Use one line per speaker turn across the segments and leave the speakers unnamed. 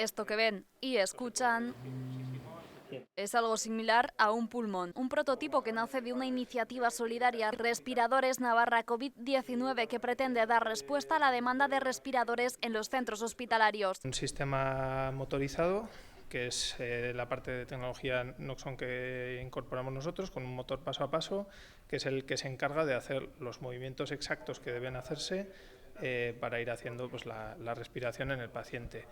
Esto que ven y escuchan es algo similar a un pulmón, un prototipo que nace de una iniciativa solidaria Respiradores Navarra COVID-19 que pretende dar respuesta a la demanda de respiradores en los centros hospitalarios.
Un sistema motorizado, que es la parte de tecnología Noxon que incorporamos nosotros, con un motor paso a paso, que es el que se encarga de hacer los movimientos exactos que deben hacerse para ir haciendo pues, la respiración en el paciente.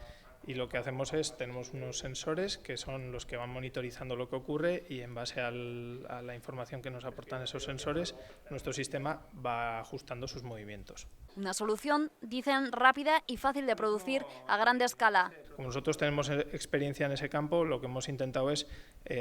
Y lo que hacemos es, tenemos unos sensores que son los que van monitorizando lo que ocurre y en base a la información que nos aportan esos sensores, nuestro sistema va ajustando sus movimientos.
Una solución, dicen, rápida y fácil de producir a gran escala.
Como nosotros tenemos experiencia en ese campo, lo que hemos intentado es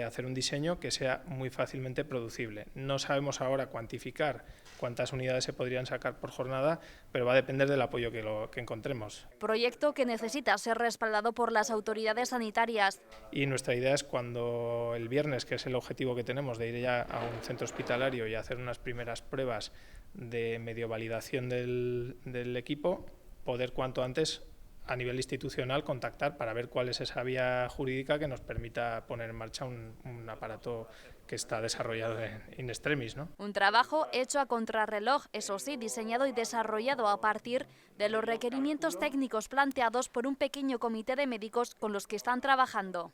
hacer un diseño que sea muy fácilmente producible. No sabemos ahora cuantificar cuántas unidades se podrían sacar por jornada, pero va a depender del apoyo que encontremos.
Proyecto que necesita ser respaldado por las autoridades sanitarias.
Y nuestra idea es cuando el viernes, que es el objetivo que tenemos de ir ya a un centro hospitalario y hacer unas primeras pruebas de medio validación del equipo, poder cuanto antes a nivel institucional contactar para ver cuál es esa vía jurídica que nos permita poner en marcha un aparato que está desarrollado in extremis, ¿no?
Un trabajo hecho a contrarreloj, eso sí, diseñado y desarrollado a partir de los requerimientos técnicos planteados por un pequeño comité de médicos con los que están trabajando.